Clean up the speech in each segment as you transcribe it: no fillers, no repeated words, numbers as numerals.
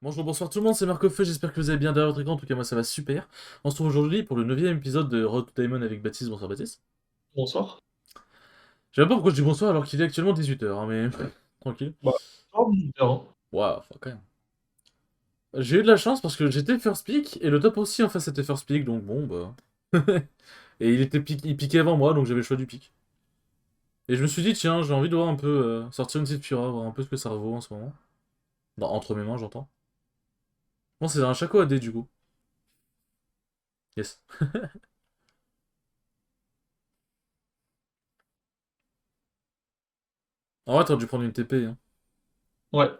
Bonjour, bonsoir tout le monde, c'est Marco Feu, j'espère que vous allez bien derrière votre écran, en tout cas moi ça va super. On se retrouve aujourd'hui pour le 9ème épisode de Road to Diamond avec Baptiste, bonsoir Baptiste. Bonsoir. Je sais même pas pourquoi je dis bonsoir alors qu'il est actuellement 18h, mais tranquille. Bah, oh, différent. Waouh, enfin quand même. J'ai eu de la chance parce que j'étais first pick, et le top aussi en fait c'était first pick, donc bon bah... Et il piquait avant moi, donc j'avais le choix du pick. Et je me suis dit tiens, j'ai envie de voir un peu, sortir une petite Fura, voir un peu ce que ça vaut en ce moment. Bah, entre mes mains j'entends. Bon c'est un Chaco AD du coup. Yes. En vrai t'aurais dû prendre une TP, hein. Ouais,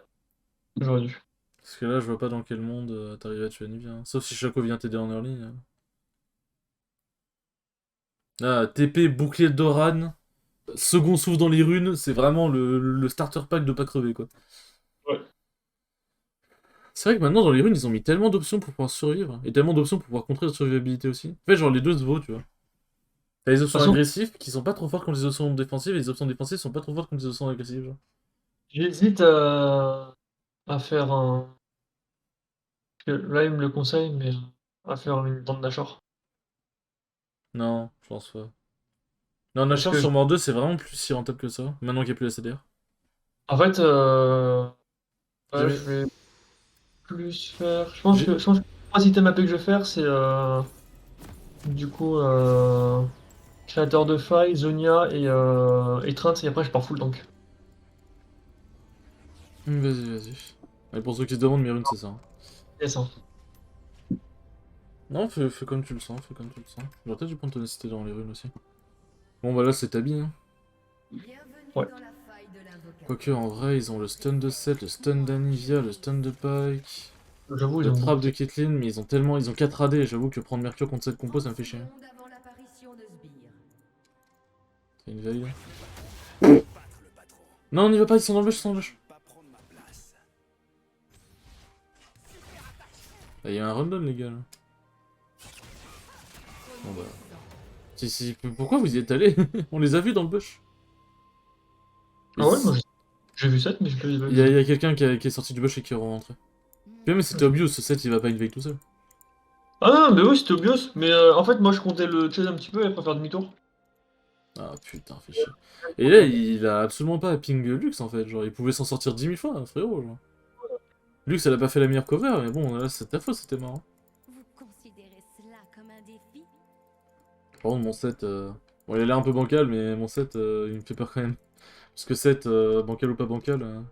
j'aurais dû. Parce que là, je vois pas dans quel monde t'arrives à tuer Nivea, hein. Sauf si Shaco vient t'aider en early. Ah, TP, bouclier de Doran, second souffle dans les runes, c'est vraiment le starter pack de pas crever, quoi. Ouais. C'est vrai que maintenant, dans les runes, ils ont mis tellement d'options pour pouvoir survivre, et tellement d'options pour pouvoir contrer la survivabilité aussi. En fait, genre, les deux se vaut, tu vois. T'as les De toute options façon, agressives qui sont pas trop fortes contre les options défensives, et les options défensives sont pas trop fortes contre les options agressives, genre. j'hésite à faire un. Que là, il me le conseille, mais à faire une bande d'achats. Non, je pense pas. Non, Parce Nashor que, sur Mort 2, c'est vraiment plus si rentable que ça, maintenant qu'il n'y a plus la CDR. en fait, ouais, je Jamais... vais plus faire. J'ai... Je pense que les trois items AP que je vais faire, c'est du coup créateur de faille, Zonia et Trent, et après, je pars full tank. Vas-y, vas-y. Et pour ceux qui se demandent, mes runes, c'est ça, hein. Et ça. Non, fais comme tu le sens, fais comme tu le sens. J'aurais peut-être dû prendre tonacité dans les runes aussi. Bon bah là c'est Tabi, hein. Ouais. Quoique en vrai ils ont le stun de Seth, le stun d'Anivia, le stun de Pike, J'avoue, ils le ont beaucoup trap de de tech. Caitlyn, mais ils ont tellement... Ils ont 4 AD, j'avoue que prendre Mercure contre cette compo ça me fait chier. C'est une veille. Non on y va pas, ils sont dans le bush, ils sont dans le bush. Bah, il y a un random les gars là. Bon bah... Pourquoi vous y êtes allés? On les a vus dans le bush. Ah ouais, Ils- j'ai vu ça, mais j'ai pas vu Il y Vision. a quelqu'un qui est sorti du bush et qui est rentré. Puis mais c'était obvious, ce set il va pas invade tout seul. Ah non, mais oui, c'était obvious. Mais en fait, moi, je comptais le chase un petit peu et après faire demi-tour. Ah putain, fait chier. Et là, il a absolument pas à ping Lux en fait, genre il pouvait s'en sortir 10 000 fois, hein, frérot. Genre. Lux, elle a pas fait la meilleure cover, mais bon, là c'est ta faute, c'était marrant. Vous considérez cela comme un défi? Par contre, mon set, bon, il a l'air un peu bancal, mais mon set, il me fait peur quand même. Parce que set, bancal ou pas bancal,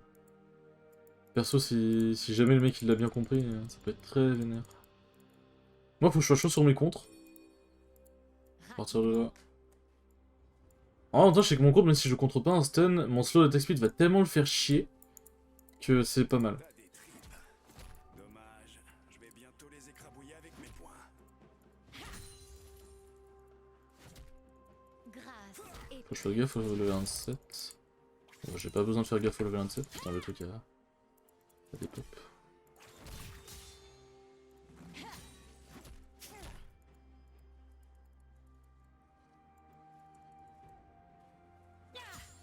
perso, si jamais le mec il l'a bien compris, ça peut être très vénère. Moi, faut que je sois chaud sur mes contres, à partir de là. En même temps, je sais que mon contre, même si je contre pas un stun, mon slow attack speed va tellement le faire chier que c'est pas mal. Dommage, je vais bientôt les écrabouiller avec mes poings. Grâce et Faut que je fasse gaffe au level 27. Bon, j'ai pas besoin de faire gaffe au level 27, putain, le truc a des pop.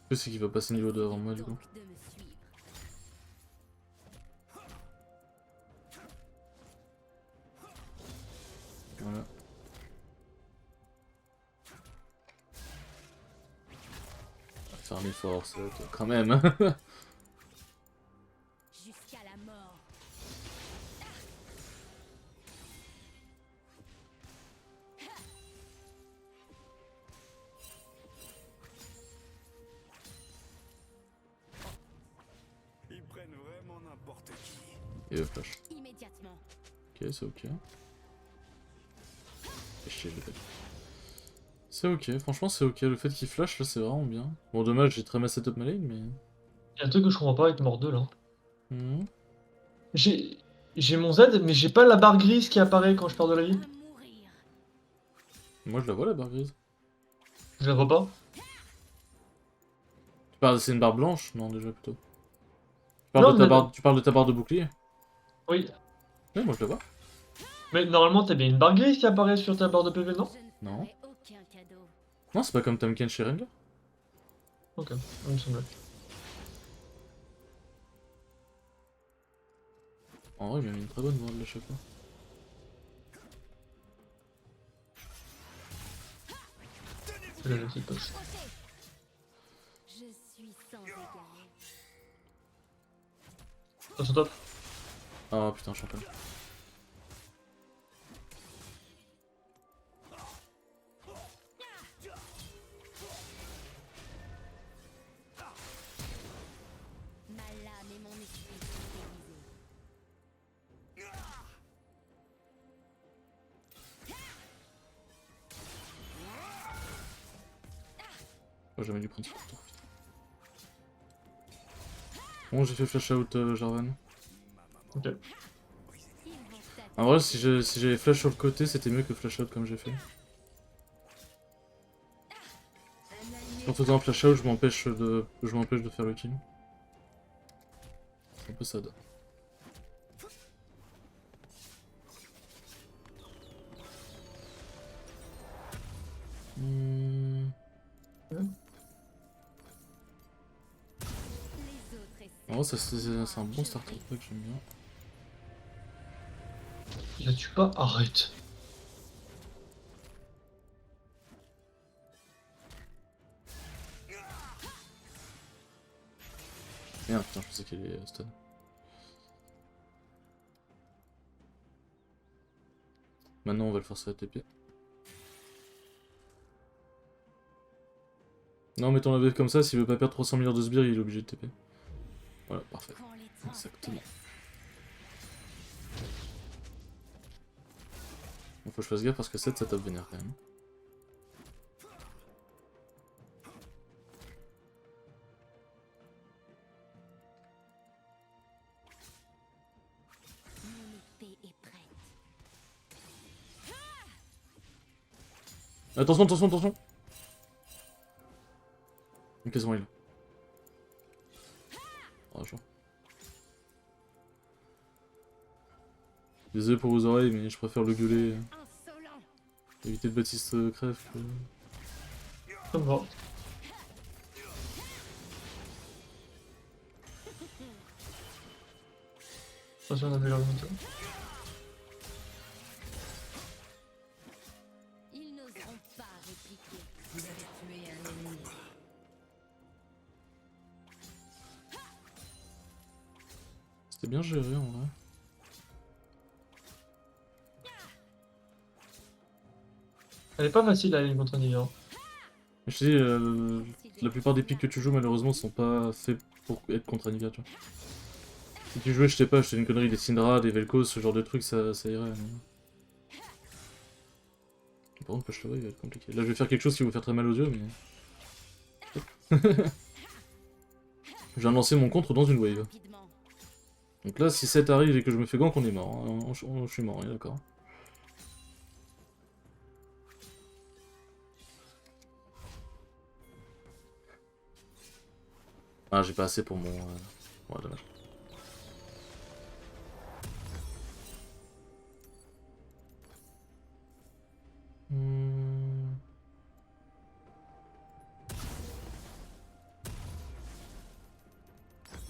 Le plus, c'est qu'il va passer niveau 2 avant moi, du coup. donc de me suivre. Voilà. Faire un effort, ça, quand même. Jusqu'à la mort. Ils prennent vraiment n'importe qui. Et le flash. Immédiatement. Ok, c'est ok. Et chier, je l'ai pas dit. C'est ok, franchement c'est ok, le fait qu'il flash là c'est vraiment bien. Bon dommage j'ai très mal setup ma lane mais... Il y a un truc que je comprends pas avec Mort 2 là. Mhm. J'ai j'ai mon Z, mais j'ai pas la barre grise qui apparaît quand je perds de la vie. À mourir. Moi je la vois la barre grise. Je la vois pas. C'est une barre blanche? Non déjà plutôt. Non, mais Tu parles de ta barre de bouclier? oui. Ouais moi je la vois. Mais normalement, t'as bien une barre grise qui apparaît sur ta barre de PV, non? Je ne Non. ferai aucun cadeau. Non c'est pas comme Tamken chez Rengar. Ok, il me semblait. En vrai, il m'a mis une très bonne ward là chaque fois. C'est la petite passe. Je suis sans égal. Attention top. Ah putain, champion. Ma lame et mon esprit sont brisés. Oh, j'ai jamais dû prendre ce tour. Bon, j'ai fait flash out Jarvan. Ok. Ils vont En vrai, si j'avais flash sur le côté, c'était mieux que flash out comme j'ai fait. En faisant un flash out, je m'empêche de faire le kill. C'est un peu sad. les autres essaient. En vrai, c'est un bon starter pack, j'aime bien. Il la tue pas, arrête. Merde, putain, je pensais qu'il est stun. Maintenant, on va le forcer à TP. Non, mettons la wave comme ça, s'il veut pas perdre 300 milliards de sbires, il est obligé de TP. Voilà, parfait. Quand les temps Exactement. Bon, faut que je fasse gaffe parce que 7 ça tape vénère quand même. mon épée est prête. Attention, attention, attention. Ok, c'est bon, il est là. Oh, chaud. Désolé pour vos oreilles, mais je préfère le gueuler. Insolent. Éviter de Baptiste crève que... Ça me va. Attention, on a vu la remontée. Ils n'oseront pas répliquer. Vous avez tué un ennemi. C'était bien géré en vrai. Elle est pas facile à aller contre Nivea. Mais je te dis, la plupart des pics que tu joues malheureusement sont pas faits pour être contre Anivia, tu vois. Si tu jouais, je sais pas, je te dis une connerie, des Syndra, des Vel'Koz, ce genre de trucs, ça irait. Mais... Par contre, push le wave, il va être compliqué. Là, je vais faire quelque chose qui va vous faire très mal aux yeux, mais... je viens de lancer mon contre dans une wave. Rapidement. Donc là, si 7 arrive et que je me fais gank, on est mort. Hein. Je suis mort, d'accord. Ah, j'ai pas assez pour mon... Ouais, dommage.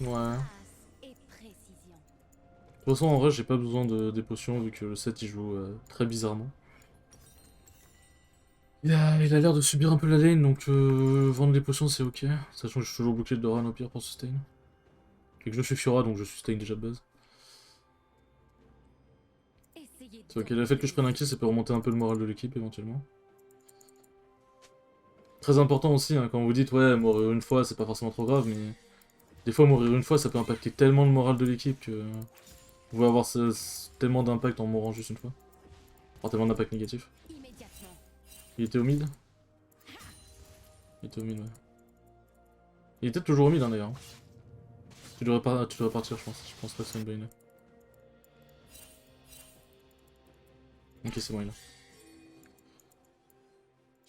Ouais. Grâce et précision. De toute façon, en vrai, j'ai pas besoin des potions vu que le set il joue très bizarrement. Il a l'air de subir un peu la lane, donc vendre les potions c'est ok. Sachant que je suis toujours bouclé de Doran au pire pour sustain. Et que je suis Fiora, donc je sustain déjà de base. Essayez de C'est ok, le fait que je prenne un kill, ça peut remonter un peu le moral de l'équipe éventuellement. Très important aussi, hein, quand vous dites ouais, mourir une fois c'est pas forcément trop grave, mais des fois mourir une fois ça peut impacter tellement le moral de l'équipe que vous pouvez avoir tellement d'impact en mourant juste une fois. Enfin, tellement d'impact négatif. immédiatement. Il était au mid? Il était au mid, ouais. Il était toujours au mid, hein, d'ailleurs. Tu devrais partir, je pense. Je pense pas que c'est une bonne idée. Ok, c'est bon, il est là.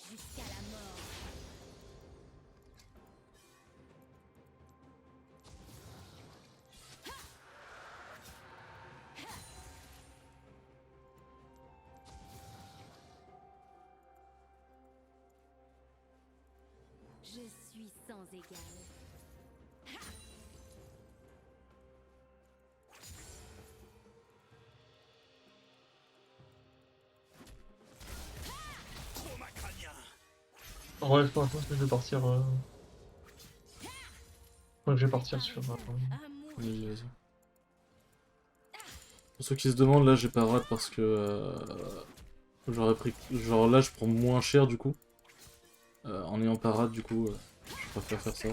Jusqu'à la mort. Je suis sans égal. Ouais, je pense que je vais partir. Je crois que je vais partir sur. Amour. Vas-y, vas-y. Pour ceux qui se demandent, là j'ai pas rate parce que j'aurais pris. Genre là je prends moins cher du coup. En ayant pas rate du coup, je préfère faire ça.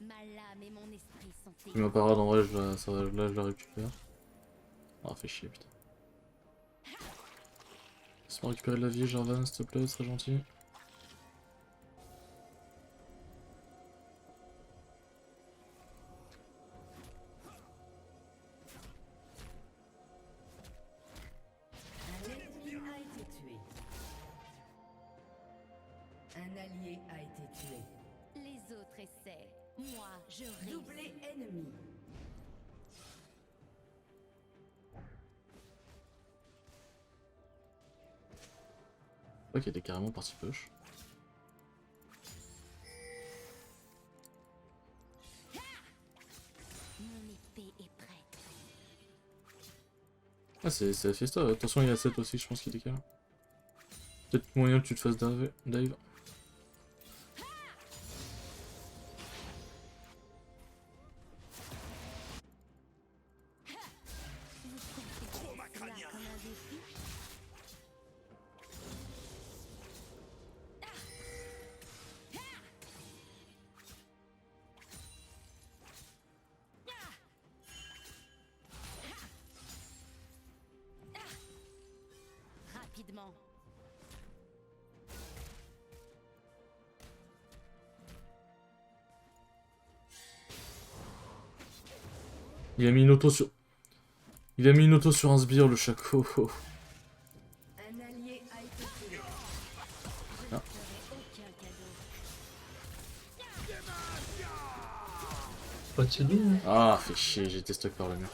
Ma lame et mon esprit sont Si ma parade en vrai, là je la récupère. Ah, fait chier putain. Laisse-moi récupérer de la vie, Jarvan, s'il te plaît, ce serait gentil. Un ennemi a été tué. Un allié a été tué. Les autres essaient. Moi, je réussis. Doublé ennemi. Ok, il était carrément parti push. Mon épée est prête. Ah, c'est la fiesta. Attention, il y a 7 aussi, je pense qu'il décale. Peut-être moyen que tu te fasses dive. Cela comme un défi. Rapidement. Il a mis une auto sur. Il a mis une auto sur un sbire, le chaco. Un allié a été tué. Je ne ferai aucun cadeau. Pas de CD, hein. Ah, fait chier, j'ai été stuck par le mur.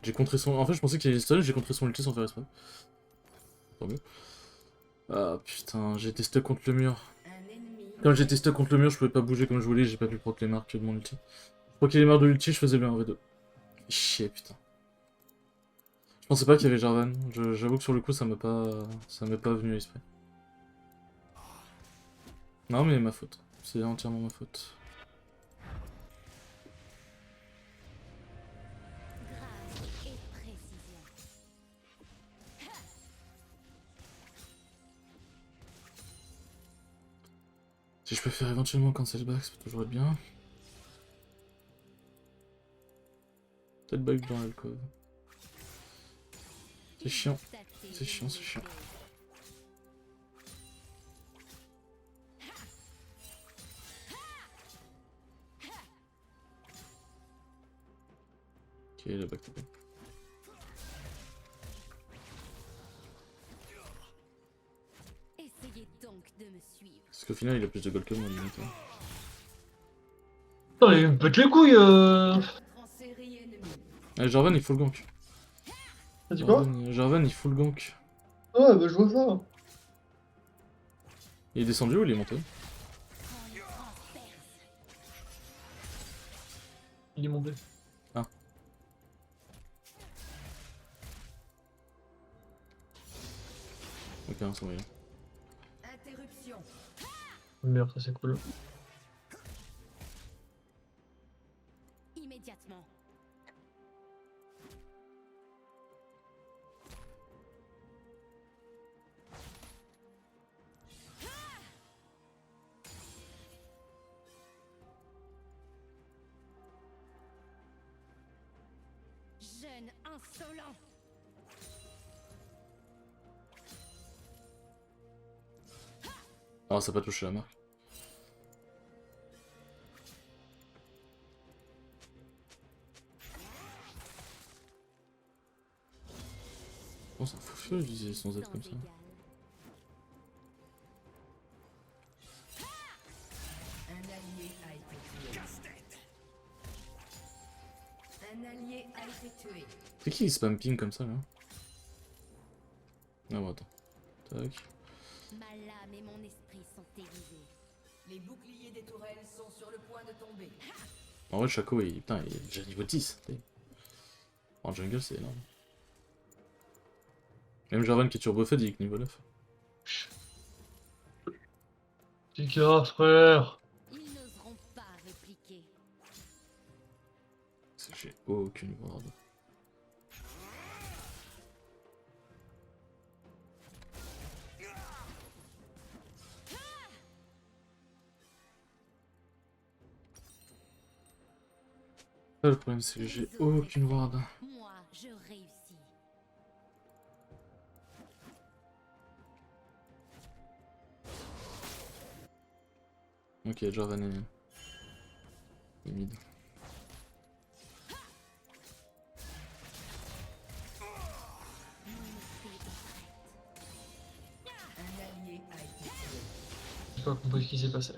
J'ai contré son. En fait, je pensais qu'il allait stun, j'ai contré son ulti sans faire exprès. Tant mieux. Ah putain, j'ai été stuck contre le mur. Un ennemi. Quand j'étais stuck contre le mur, je pouvais pas bouger comme je voulais, j'ai pas pu proc les marques de mon ulti. Je crois qu'il est marre de l'ulti, je faisais bien en V2. Chier, putain. Je pensais pas qu'il y avait Jarvan. J'avoue que sur le coup, ça m'est pas venu à l'esprit. Non, mais ma faute. C'est entièrement ma faute. Grâce et précision. Si je peux faire éventuellement cancel back, ça peut toujours être bien. Peut-être bug dans l'alcove. C'est chiant. C'est chiant, c'est chiant. Ok, le back to back. Essayez donc de me suivre. Parce qu'au final, il a plus de gold que moi, limite. Hein. Putain, il me pète les couilles. En série ennemie. Ah, Jarvan, il faut le gank. T'as dit quoi? Jarvan, il faut le gank. Ouais, bah je vois ça. Il est descendu ou il est monté? Quand les transperce. Il est monté. Ok, un sans moyen. Interruption. Merde, ça c'est cool. Immédiatement. Jeune insolent. Ah, ça n'a pas touché la marque. On s'en fout furieux d'utiliser son Z comme ça. Égal. Un allié a été tué. Un allié a été tué. C'est qui il spam ping comme ça là? Ah bon, attends. Tac. Ma lame et mon esprit sont aiguisés. Les boucliers des tourelles sont sur le point de tomber. En vrai, Chaco, putain, il est déjà niveau 10. En jungle, c'est énorme. Même Jarvan qui est turbo fatigue niveau 9. Tika, frère. Ils n'oseront pas répliquer. J'ai aucune ward. Le problème c'est que j'ai aucune ward. Moi, je réussis. Ok, Jarvan est mid. Un allié a été tué. J'ai pas compris ce qui s'est passé.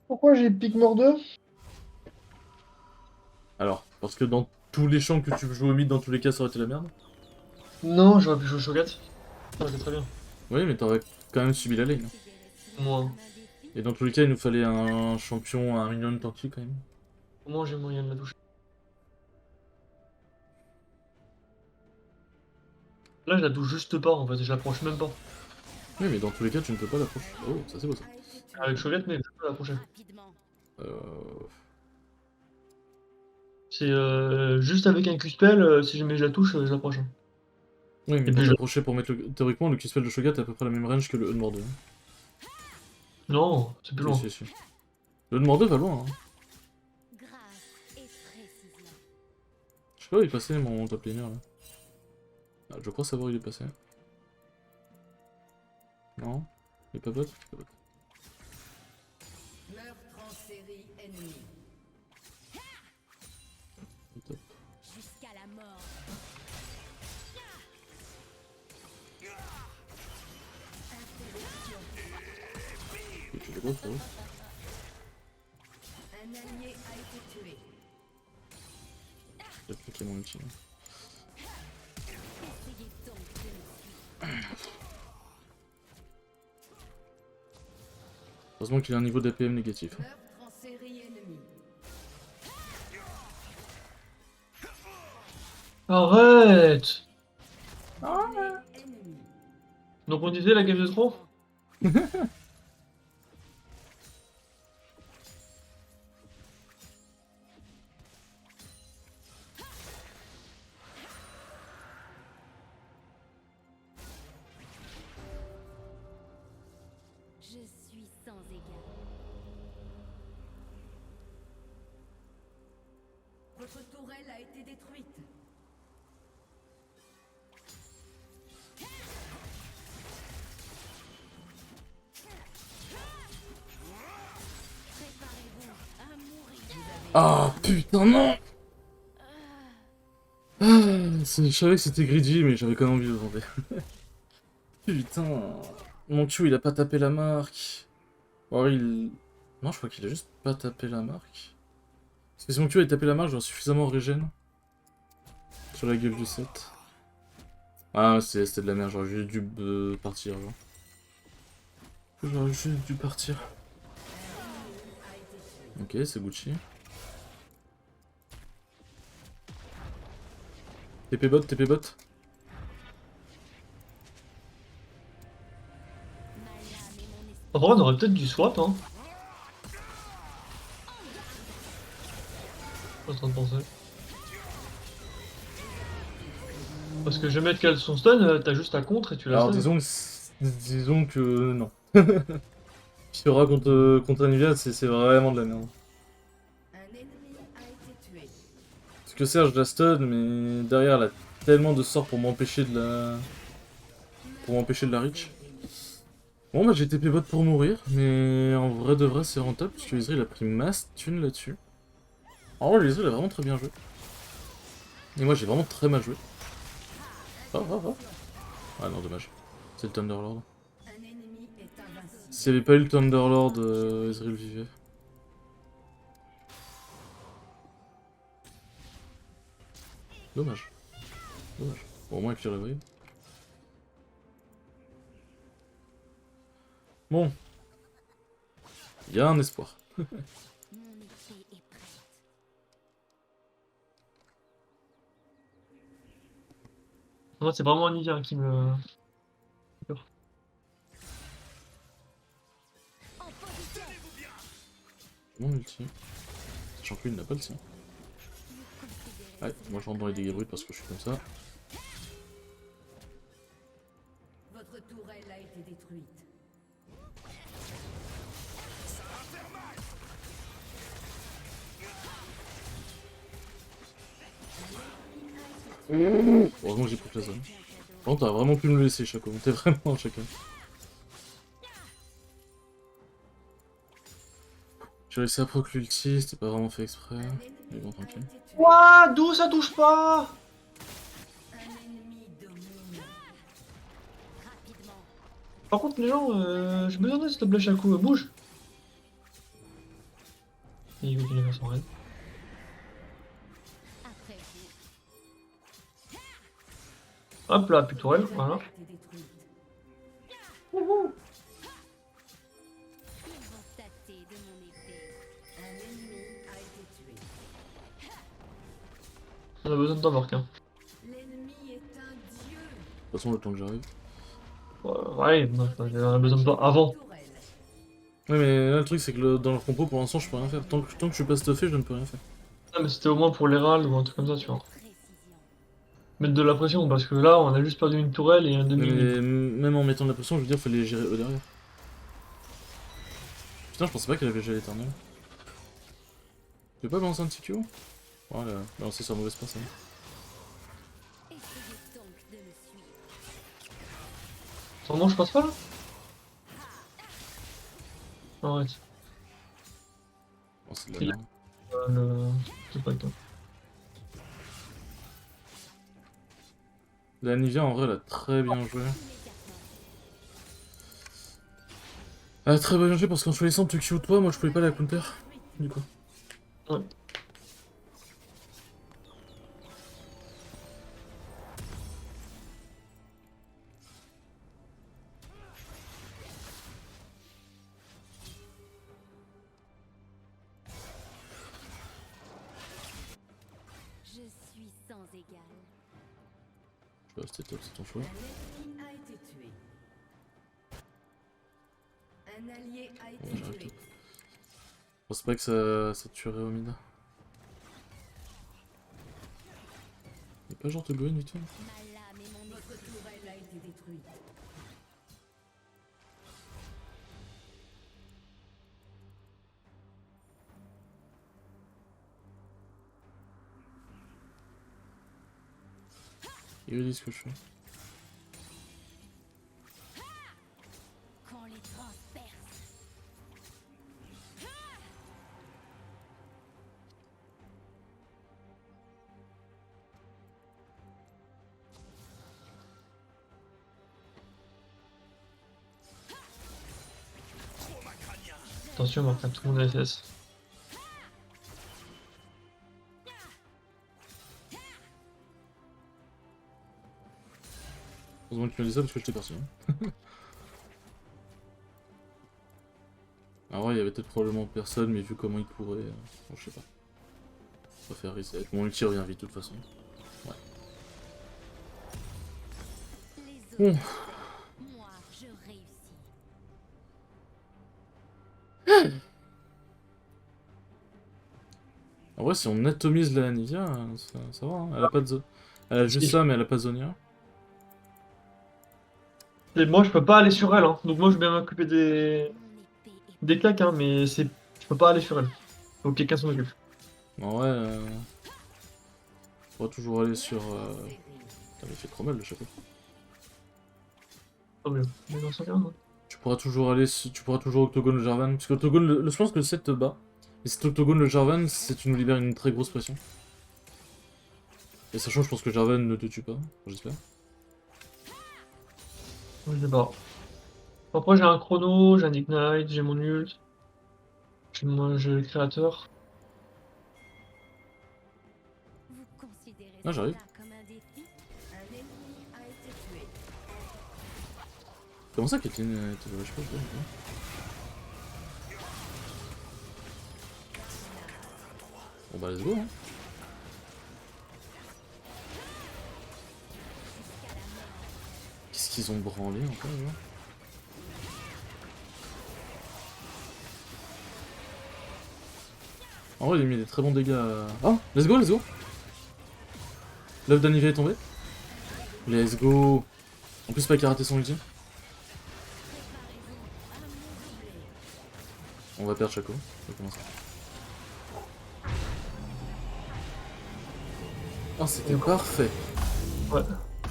Pourquoi j'ai pick mort 2? Alors, parce que dans tous les champs que tu joues au mid, dans tous les cas, ça aurait été la merde. Non, j'aurais pu jouer Shogat. Ça aurait été très bien. Oui, mais t'aurais quand même subi la lane. Moi. Et dans tous les cas, il nous fallait un champion, un minion tanky quand même. Comment j'ai moyen de la toucher? Là, je la touche juste pas en fait, je l'approche même pas. Oui, mais dans tous les cas, tu ne peux pas l'approcher. Oh, ça c'est beau ça. A été tué. Avec Shogat, mais je peux l'approcher. Rapidement. Euh... C'est juste avec un Q-spell, si jamais je la touche, je l'approche. Oui, mais Et pour puis je- l'approcher, pour mettre le... Théoriquement, le Q-spell de Shogat a à peu près la même range que le E de Mordeux. Non, c'est plus loin. Si, si, si. Le E de Mordeux va loin. Hein. Grâce et précision. Je sais pas où il est passé mon top laner là. Ah, je crois savoir où il est passé. Non? Il est pas bot? Il est pas bot. Meurtre en série ennemi. Il est top. Jusqu'à la mort. Et tu les bots, frérot. Un allié a été tué. J'ai plus qu'il y a mon ulti. Là. Essayez donc de me suivre. Heureusement qu'il a un niveau d'APM négatif. Meurtre en série ennemi. Arrête! Ennemi. Donc on disait la game de trop? Je suis sans égard. Votre tourelle a été détruite. Préparez-vous à mourir. Ah putain non! Je savais que c'était greedy, mais j'avais quand même envie de le vendre. Putain, mon Q il a pas tapé la marque. Ou il... Non, je crois qu'il a juste pas tapé la marque. Parce que si mon Q avait tapé la marque, j'aurais suffisamment régène. Sur la gueule du 7. Ah, c'était de la merde, j'aurais juste dû partir. Genre. J'aurais juste dû partir. Ok, c'est Gucci. TP bot, TP bot. Ma lame et mon esprit. En vrai, on aurait peut-être du swap, hein. Je suis en train de penser. Parce que je vais mettre qu'elle son stun, t'as juste à contre et tu la Alors stun. disons que non. Fiora contre Anivia, c'est vraiment de la merde. Un ennemi a été tué. Parce que Serge la stun, mais derrière elle a tellement de sorts pour m'empêcher de la... reach. Bon bah j'ai TP bot pour mourir, mais en vrai de vrai c'est rentable, parce que Ezreal a pris masse thune là-dessus. En vrai Ezreal a vraiment très bien joué. Et moi j'ai vraiment très mal joué. Oh, oh, oh. Ah non dommage. C'est le Thunderlord. Un ennemi est invincible. S'il n'y avait pas eu le Thunderlord, Ezreal vivait. Dommage. Dommage. Bon, au moins avec les revive. Bon. Il y a un espoir. Mon épée est prête. Moi, c'est vraiment Anivia qui me. En position. Mon ulti. Sachant que lui, il n'a pas le sien. Vous considérez Ouais, moi je rentre dans les dégâts bruts parce que je suis comme ça. Votre tourelle a été détruite. Heureusement que j'ai pris la zone. Par contre, t'as vraiment pu me le laisser, Chaco. T'es vraiment chacun. J'ai réussi à proc l'ulti, c'était pas vraiment fait exprès. Mais bon, tranquille. Ouah, d'où ça touche pas? Un ennemi domine. rapidement. Par contre, les gens, j'ai besoin d'aide, s'il te plaît, Shaku, bouge. Et il continue à faire son raid. Après vous. Hop là, plus de tourelle, voilà. A été détruite. Ils vont tâter de mon épée. Un ennemi a été tué. On a besoin de t'embarquer. Hein. L'ennemi est un dieu. De toute façon, le temps que j'arrive. Ouais, non, on a besoin de toi avant. Tourelle. Ouais, mais là, le truc, c'est que dans leur compo, pour l'instant, je peux rien faire. Tant que je suis pas stuffé, je ne peux rien faire. Ah, mais c'était au moins pour les râles ou un truc comme ça, tu vois. Précision. Mettre de la pression, parce que là, on a juste perdu une tourelle et un Mais demi. même en mettant de la pression, je veux dire, fallait les gérer eux derrière. Putain, je pensais pas qu'elle avait géré l'éternel. Tu veux pas balancer un petit Q? Voilà, balancer sur la mauvaise personne. Essayez donc de me suivre. Sûrement, je passe pas là? Arrête. Oh, c'est de la merde. Le. C'est pas avec toi. La Nivea, en vrai, elle a très bien joué. Immédiatement. Elle a très bien joué parce qu'en choisissant de Q toi, moi je pouvais pas la counter. Du coup. Ouais. Je suis sans égal. Je peux rester top, c'est ton choix. Un ennemi a été tué. Un allié a été Ouais, j'arrête tué. tout. Je pense pas que ça tuerait au mid. Y'a pas genre de Gwen du tout? Ma lame et mon Votre esprit. tourelle a été détruite. Ils disent ce que je fais. Qu'on les transperce. Attention, Marc, tout le monde a SS. Heureusement que tu m'as dit ça parce que j'étais parti. Hein. Alors ouais, il y avait peut-être probablement personne, mais vu comment il courait, bon, je sais pas. On va faire reset. Mon ulti revient vite de toute façon. Les autres. Bon. Moi, je réussis. En vrai, si on atomise la Nivea, ça va. Hein. Elle a pas de elle a juste Si. ça, mais elle a pas Zonia. Et moi, je peux pas aller sur elle, hein. Donc moi, je vais bien m'occuper Mon épée est des claques, hein, mais c'est. Je peux pas aller sur elle. Faut que quelqu'un s'en occupe. En vrai, on va toujours aller sur. Putain, mais il fait trop mal le chapeau. Tant mieux. Mais non, sans rien, hein. Tu pourras toujours aller, tu pourras toujours Octogone le Jarvan. Parce que Octogone, je pense que le 7 te bat. Mais cet Octogone le Jarvan, c'est tu nous libères une très grosse pression. Et sachant, je pense que Jarvan ne te tue pas, j'espère. Je sais pas. Après, j'ai un chrono, j'ai un ignite, j'ai mon ult. J'ai le créateur. Vous considérez Ah, j'arrive. cela comme un défi? Un ennemi a été tué. Comment ça, Caitlyn, je sais pas, je vois. Bon bah, let's go, hein. qu'ils ont branlé encore, genre. En vrai, il a mis des très bons dégâts. Oh, let's go, let's go! L'œuf d'Anivia est tombé. Let's go! En plus, Spike a raté son ulti. On va perdre Chaco. On va commencer. Oh, c'était parfait! Ouais.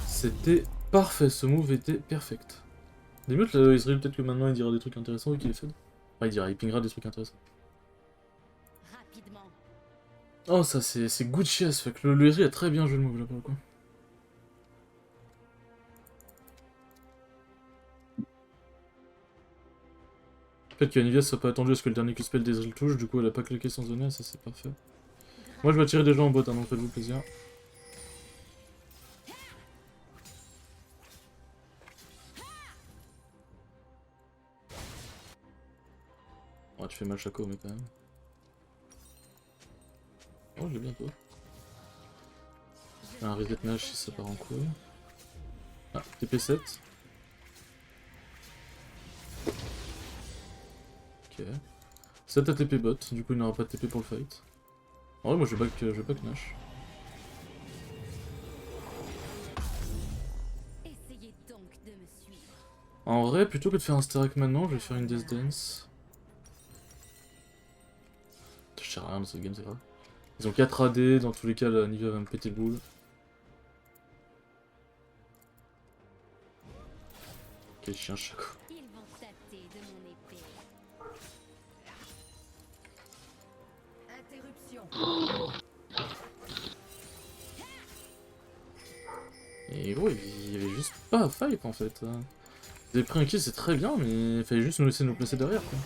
C'était parfait, ce move était perfect. Limite, là, Israël, peut-être que maintenant il dira des trucs intéressants vu qu'il est fed. Enfin, il pingera des trucs intéressants. Rapidement. Oh, ça c'est Gucci as fuck. Le Israël a très bien joué le move là pour le coup. Le fait qu'Anivia soit pas attendu à ce que le dernier Q-spell d'Ezreal touche, du coup elle a pas claqué sans zoner, ça c'est parfait. Moi je vais tirer des gens en bot, hein, donc faites-vous plaisir. Ouais, tu fais mal Chaco, mais quand même. Oh, je l'ai bientôt. Un reset nage si ça part en couille. Ah, TP7. Ok. 7 à TP bot, du coup il n'aura pas de TP pour le fight. En vrai, moi je vais back Nash. Essayez donc de me suivre. En vrai, plutôt que de faire un Starak maintenant, je vais faire une Death Dance. Je sais rien dans cette game, c'est grave. Ils ont 4 AD, dans tous les cas, la Nivea va me péter le boule. Quel chien Chaco. Ils vont tâter de mon épée. Interruption. Et gros, il y avait juste pas à fight en fait. Vous avez pris un kill, c'est très bien, mais il fallait juste nous laisser nous placer derrière quoi.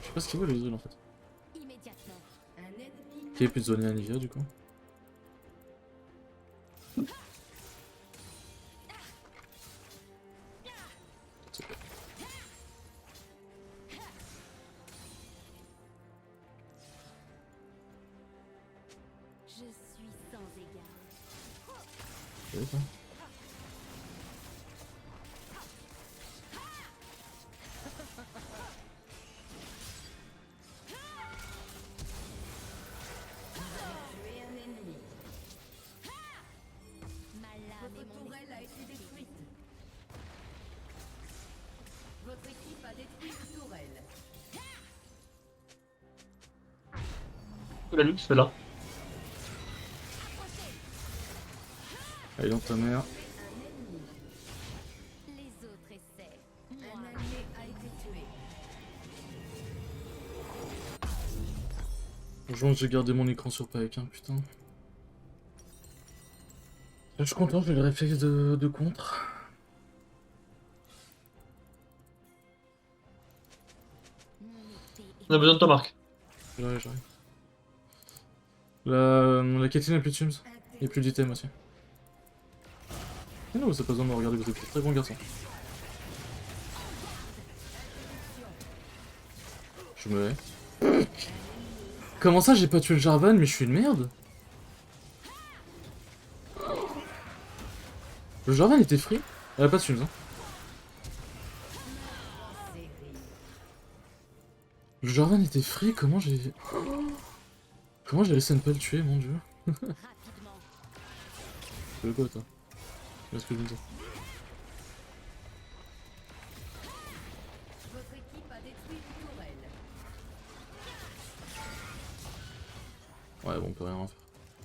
Je sais pas ce qu'il veut les Israël en fait. Immédiatement. Un ennemi. Qui est plus zoné à Nivea du coup. Je suis sans égard. C'est vrai, Tué un ennemi. Ma lame Votre et mon tourelle a été détruite. Votre équipe a détruit une tourelle. La luxe, c'est là. Allez dans ta mère. Un ennemi. Les autres essaient. Un Moi, allié a été tué. Bonjour, j'ai gardé mon écran sur Pike, hein, putain. Je suis content, j'ai le réflexe de contre. mon épée est On a besoin de toi, Marc. J'arrive, j'arrive. La Caitlyn a plus de Sims. Et plus d'item aussi. Et non, c'est pas besoin de me regarder, vous êtes très bon garçon. Je me hais. Comment ça, j'ai pas tué le Jarvan, mais je suis une merde? Le Jarvan était free? Elle a pas de Sims, hein. Série. Le Jarvan était free, comment j'ai... Comment j'ai réussi à ne pas le tuer, mon dieu? rapidement. Tu veux quoi, toi? Qu'est-ce que je me dis? Votre équipe a détruit une tourelle. Ouais, bon, on peut rien en faire.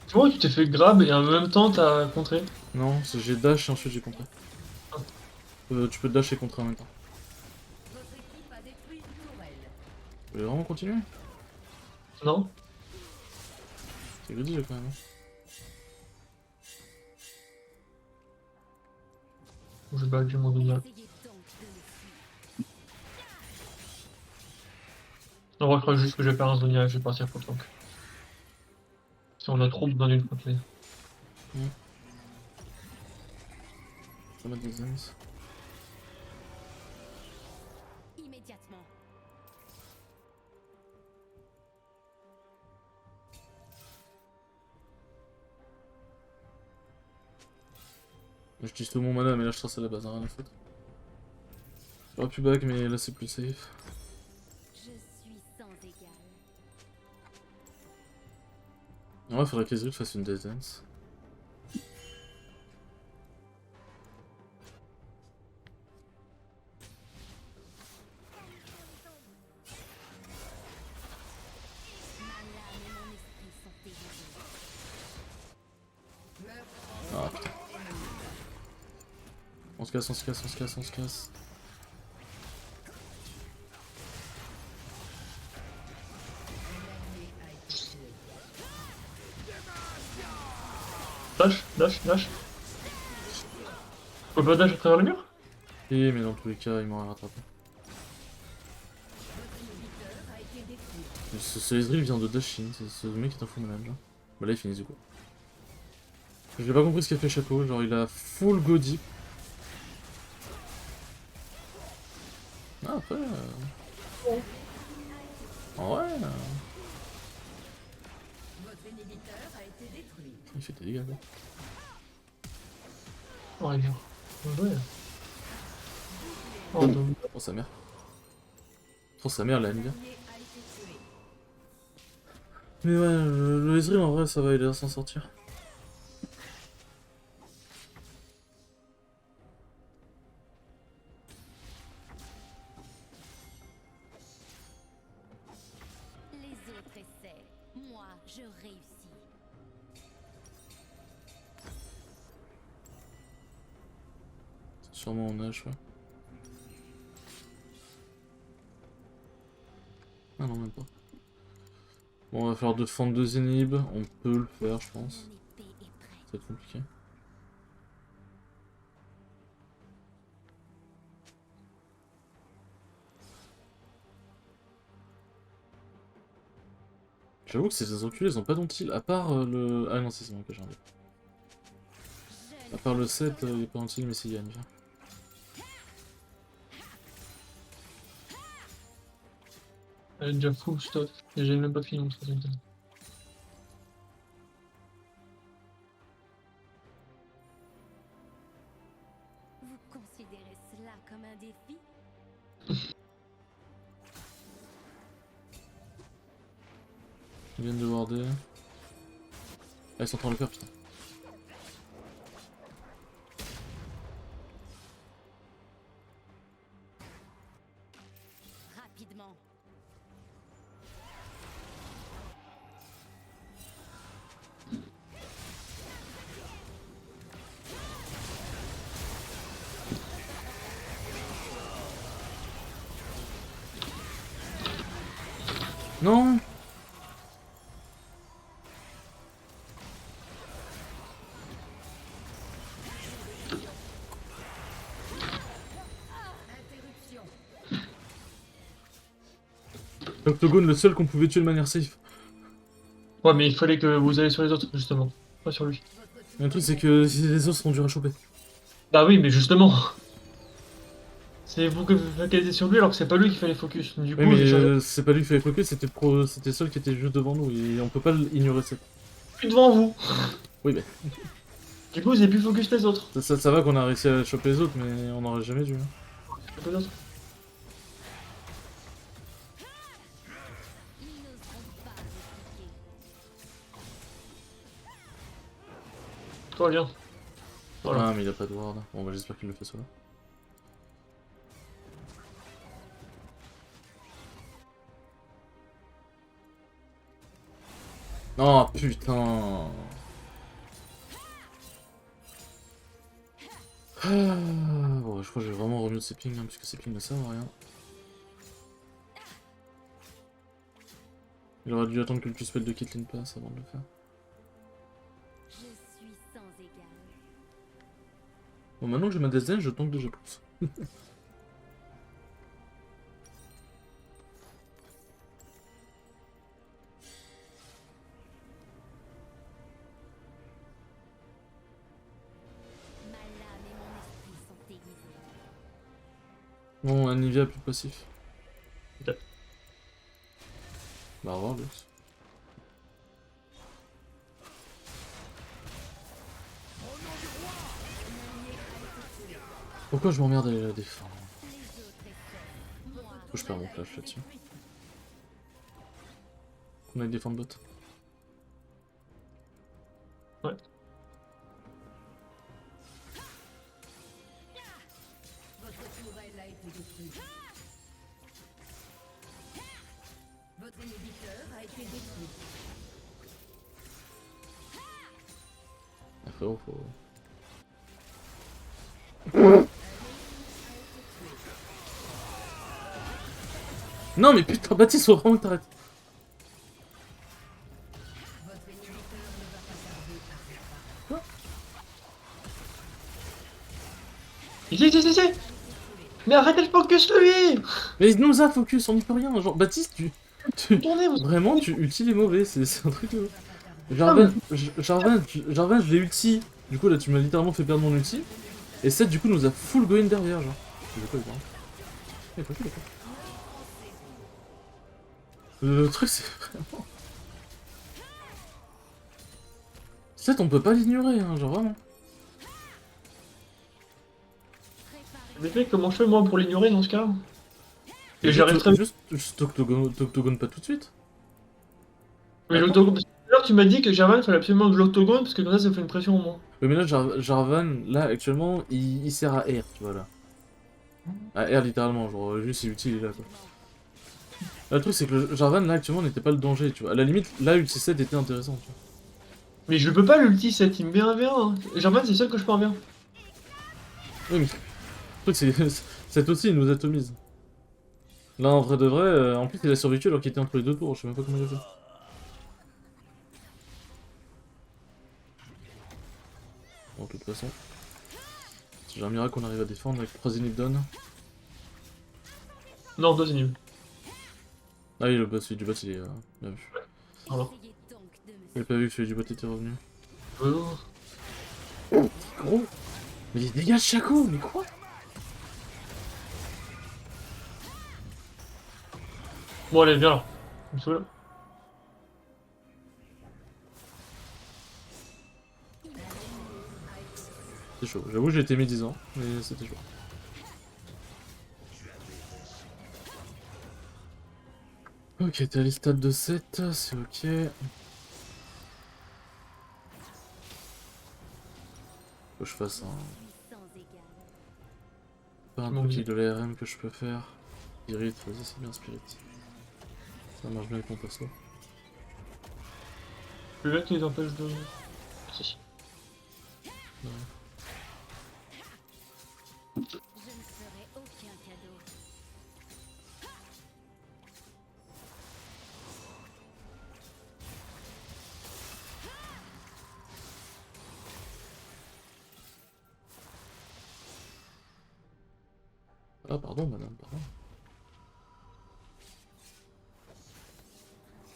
Tu vois, tu t'es fait grab et en même temps t'as contré. Non, j'ai dash et ensuite j'ai contré. Tu peux dash et contrer en même temps. Votre équipe a détruit une tourelle. Vous voulez vraiment continuer? Non? C'est greedy quand même. Hein. Je back, j'ai mon Zonia. Essayez donc de me suivre. En vrai, je crois juste que je vais faire un Zonia et je vais partir pour le tank. Si on a trop besoin d'une fois clé. Ça m'a des ends. Immédiatement. J'utilise tout mon mana, mais là je trace à la base, hein, rien à foutre. J'aurais pu back, mais là c'est plus safe. Je suis sans égal. Ouais, faudrait qu'Ezreal fasse une Death Dance. Ma lame et mon esprit sont aiguisés. Ah putain. On se casse, on se casse, on se casse, on se casse. Dash, dash, dash. Faut pas dash à travers le mur? Oui, mais dans tous les cas, il m'aurait rattrapé. Ce Ezreal vient de Dashin, ce mec est un fou malade. Genre. Bah là il finit du coup. J'ai pas compris ce qu'a fait Chapeau, genre il a full go deep. Ah après... En vrai... Il fait des dégâts quoi. Ouais, bien. Bien joué. Oh, donc. Oh sa mère. Oh sa mère la aime bien. Mais ouais, le Ezreal en vrai ça va aider à s'en sortir. Les autres essaient. Moi, je réussis. Sûrement en H, ouais. Ah non, même pas. Bon, on va faire défendre 2 inhibs, on peut le faire, je pense. Mon épée est prête. Ça va être compliqué. J'avoue que ces enculés, ils ont pas d'antil, à part le... Ah non, c'est bon que j'ai envie. À part le 7, il n'y a pas d'antil, mais c'est Yann, viens. Elle est déjà full stock. Et j'ai même pas fini mon troisième thème. Vous considérez cela comme un défi? Ils viennent de warder. Ah, ils sont en train de le faire, putain. Rapidement. Non! Octogone, le seul qu'on pouvait tuer de manière safe. Ouais, mais il fallait que vous alliez sur les autres, justement. Pas sur lui. Mais le truc, c'est que les autres seront durs à choper. Bah oui, mais justement. C'est vous qui focalisez sur lui alors que c'est pas lui qui fallait focus. Du coup, Oui, mais j'ai changé. c'est pas lui qui fallait focus, c'était le seul qui était juste devant nous, et on peut pas ignorer ça. Plus devant vous. Oui, mais Du coup, vous avez pu focus les autres. ça va qu'on a réussi à choper les autres, mais on n'aurait jamais dû. Hein. Les autres. Ils n'oseront pas répliquer. Toi, viens. Voilà. Ah, mais il a pas de ward. Bon, bah j'espère qu'il le fait solo. Oh putain. Ah, bon, je crois que je vais vraiment remuer ces pings, hein, puisque ces pings ne servent à rien. Il aurait dû attendre que le Q-spell de Caitlyn passe avant de le faire. Je suis sans égal. Bon, maintenant que j'ai ma Death Dance, je tank de G+. Ma lame et mon esprit sont aiguisés. Bon, Anivia plus passif. Ok. Bah, au revoir, Lux. Pourquoi je m'emmerde à aller la défendre? Les autres essaient. Moi, Faut que je perds mon flash là-dessus. On a défendre bot. Ouais. Votre tourelle a été détruite. Votre inhibiteur a été détruit. Ah, frérot, faut... Non mais putain, Baptiste, faut vraiment que t'arrêtes. Votre inhibiteur ne va pas tarder à Ici. Mais arrêtez le focus lui. Mais il nous a focus, on n'y peut rien. Genre, Baptiste, Tournez, vous. vraiment, tu ulti les mauvais, c'est un truc de... Ah, Jarvan, je l'ai ulti. Du coup, là, tu m'as littéralement fait perdre mon ulti. Et Seth, du coup, nous a full going derrière, genre. Il est quoi, il est quoi. Le truc, c'est vraiment... Seth, on peut pas l'ignorer, hein, genre vraiment. Mais mec, comment je fais moi pour l'ignorer dans ce cas? Et j'arrive très bien. Juste Octogone pas tout de suite. Mais l'octogone. Parce que tout à l'heure, tu m'as dit que Jarvan fallait absolument que je l'octogone parce que comme ça fait une pression en moi. Oui, mais là, Jarvan, là, actuellement, il sert à R, tu vois, là. À R, littéralement, genre, juste, il est utile, il est là, quoi. Là, le truc, c'est que le Jarvan, là, actuellement, n'était pas le danger, tu vois. À la limite, là, ulti 7 était intéressant, tu vois. Mais je peux pas l'ulti 7, il me met un V1. Hein. Jarvan, c'est le seul que je peux en V1. Oui, mais le truc, c'est cette aussi, il nous atomise. Là, en vrai de vrai, en plus, il a survécu alors qu'il était entre les deux tours, je sais même pas comment il a fait. Bon, de toute façon, j'ai un miracle qu'on arrive à défendre avec 3 inhibdon. Non, 2 ennemis. Ah oui, le boss, celui du bot, il est bien vu. Alors. essayez donc de me J'avais pas vu que celui du bot était revenu. Gros. Mais il dégage Chaco, mais quoi? Bon, allez, viens là. Il me saoule. C'est chaud. J'avoue, j'ai été médisant, mais c'était chaud. Ok, t'as les stats de 7, c'est ok. Faut que je fasse un... sans égal. Pas un Mon truc dieu. de l'ARM que je peux faire. Spirit, vas-y, c'est bien Spirit. Ça marche bien avec mon perso. Le mec qui les empêche de. Si. Je ne ferai aucun cadeau. Ah, pardon, madame, pardon.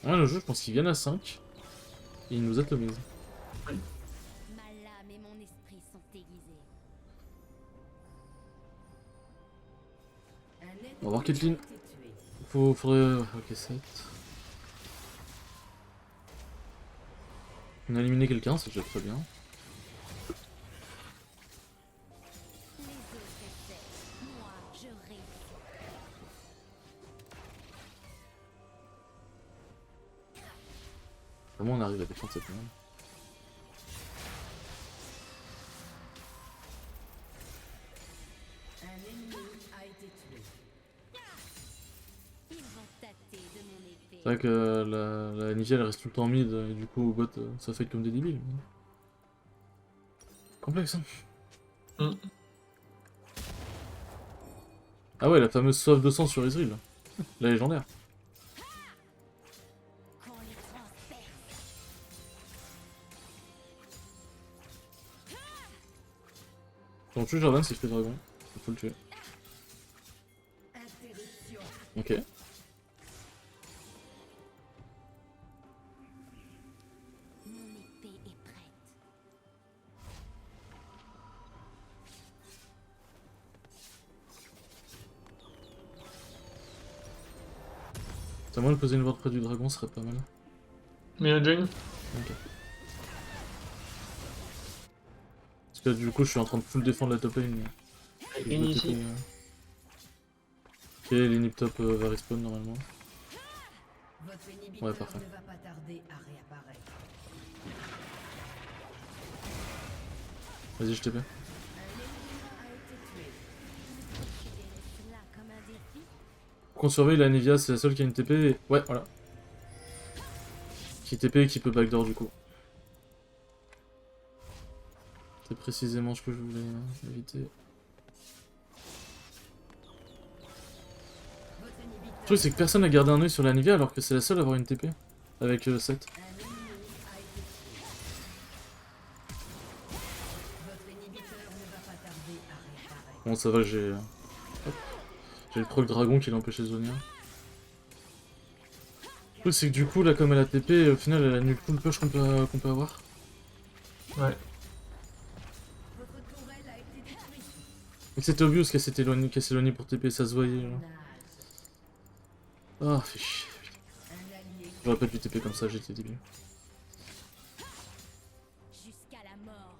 Ah, le jeu, je pense qu'ils viennent à 5. Et ils nous atomisent. Ma lame et mon esprit sont aiguisés. Un ennemi On va voir Caitlyn. a été tué. Faudrait... Ok, 7. On a éliminé quelqu'un, c'est déjà très bien. Les autres essaient. Moi, je réussis. Comment on arrive à défendre cette main? Un ennemi a été tué. Ils vont tâter de mon épée. C'est vrai que la Nigel reste tout le temps mid, et du coup, au bot, ça fait comme des débiles. Complexe, hein. Mm. Ah ouais, la fameuse soif de sang sur Ezreal. La légendaire. Qu'on les transperce. Si on tue Jarvan, c'est fait dragon. Il faut le tuer. Interruption. Ok. Mon épée est prête. C'est à moi de poser une ward près du dragon, ce serait pas mal. Mais un Jane. Ok. Parce que là, du coup, je suis en train de full défendre la top lane. Mais... Je Une dois ici. TP, Ok, l'inhib top va respawn normalement. Votre inhibiteur Ouais, parfait. ne va pas tarder à réapparaître. Vas-y, je TP. Un ennemi a été tué. Considérez cela comme un défi. Qu'on surveille, la Nivea, c'est la seule qui a une TP. Ouais, voilà. Qui TP et qui peut backdoor du coup. C'est précisément ce que je voulais éviter. Le Votre inhibiteur truc, c'est que personne n'a gardé un œil sur la Nivea alors que c'est la seule à avoir une TP. Avec 7. a été tué. Votre inhibiteur ne va pas tarder à réapparaître. Bon, ça va, hop. J'ai le proc dragon qui l'a empêché de Zonia. Le truc, c'est que du coup, là, comme elle a TP, au final, elle a nul full push qu'on peut avoir. Ouais. Votre tourelle a été détruite. Et c'était obvious qu'elle s'éloignait pour TP, ça se voyait. Genre. Nage. Ah, fait chier. Un allié J'aurais pas dû TP comme ça, j'étais débile. Jusqu'à la mort.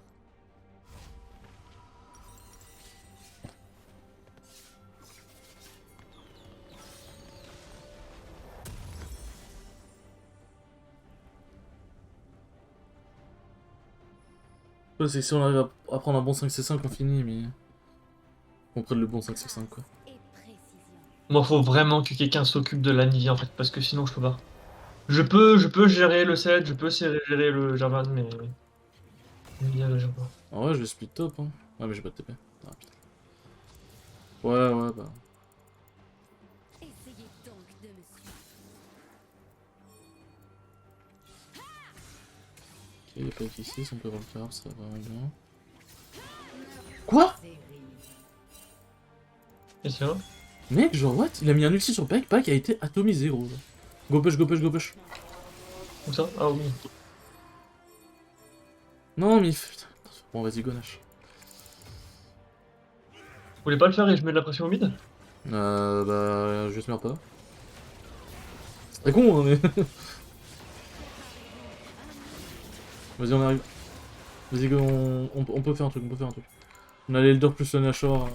Ouais, c'est que si on arrive à prendre un bon 5C5, on finit, mais... On prenne le bon 5C5, quoi. Et précision. Moi, faut vraiment que quelqu'un s'occupe de la Nivea en fait, parce que sinon je peux pas. Je peux gérer le set, je peux gérer le Jarvan, mais. Nivea, je gère pas. En vrai, je vais split top, hein. Ah, mais j'ai pas de TP. Ah, putain. Ouais, ouais, bah... Essayez donc de me suivre. Ok, y'a pas ici, si on peut voir le carab, ça va vraiment bien. Quoi? série. Et c'est vrai? Mec, genre, what? Il a mis un ulti sur Pike, Pike a été atomisé, gros. Go push, go push, go push. Comme ça? Ah oui. Non, mais... Putain. Bon, vas-y, go Nash. Vous voulez pas le faire et je mets de la pression au mid? Bah... Je te meurs pas. C'est très con, hein, mais... Vas-y, on arrive. Vas-y, go, on peut faire un truc, on peut faire un truc. On a l'Elder plus le Nashor.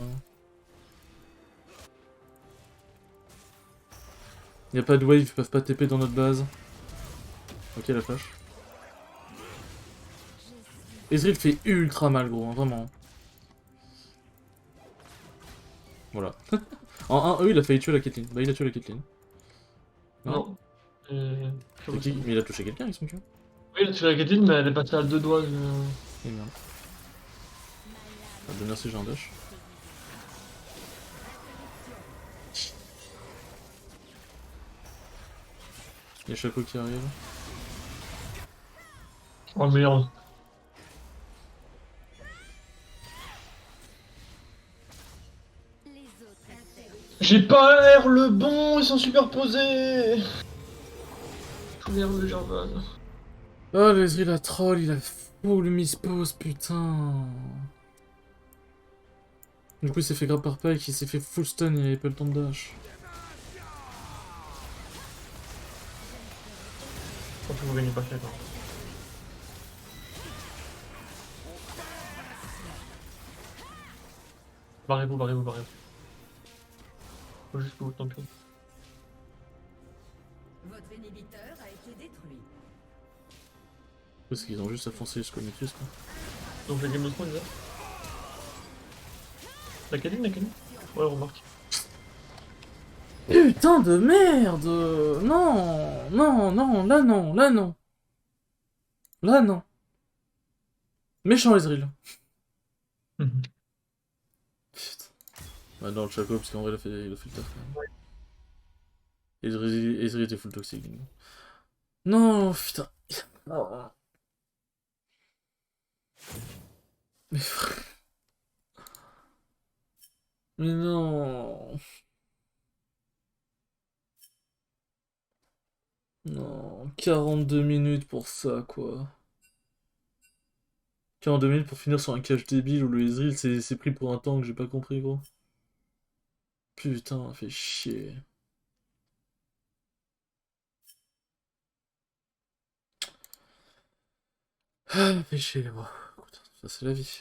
Y a pas de wave, ils peuvent pas TP dans notre base. Ok, la flash. Ezreal fait ultra mal, gros, hein, vraiment. Voilà. En 1E, il a failli tuer la Caitlyn. Bah, il a tué la Caitlyn. Non. C'est qui? Mais il a touché quelqu'un avec son cul. Oui, tu l'as Caitlyn, mais elle est passée à 2 doigts. Et merde. Ah, bah, merci, j'ai un dash. Y'a Chaco qui arrive. Oh merde. Les autres essaient. J'ai pas R le bon, ils sont superposés. Je voulais R le Jarvan. Oh, le Ezreal a troll, il a full mispose, putain. Du coup, il s'est fait grab par Pike, il s'est fait full stun, il avait pas le temps de dash. Je pense que vous gagnez pas fait. Barrez-vous, barrez-vous, barrez-vous. Faut juste que vous tampiez. Votre inhibiteur a été détruit. Parce qu'ils ont juste à foncer jusqu'au Nexus, quoi. Donc la game de trop déjà. La Caitlyn, la Caitlyn? Ouais, remarque. Putain de merde! Non! Non, non, là non, là non. Là non. Méchant Ezreal. Mhm. Putain. Ouais, non, le Chaco, parce qu'en vrai, il a fait le taf, quand même. Ezreal était full toxique. Donc. Non, putain. Oh. Mais frère. Mais non. Non, 42 minutes pour ça, quoi. 42 minutes pour finir sur un catch débile où le Ezreal c'est pris pour un tank, j'ai pas compris, gros. Putain, fait chier. Ah, fait chier, bon. Écoute, ça c'est la vie.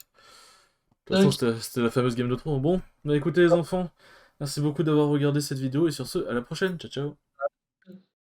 toute façon, c'était la fameuse game de trop. Bon, bah écoutez les enfants, merci beaucoup d'avoir regardé cette vidéo et sur ce, à la prochaine. Ciao ciao.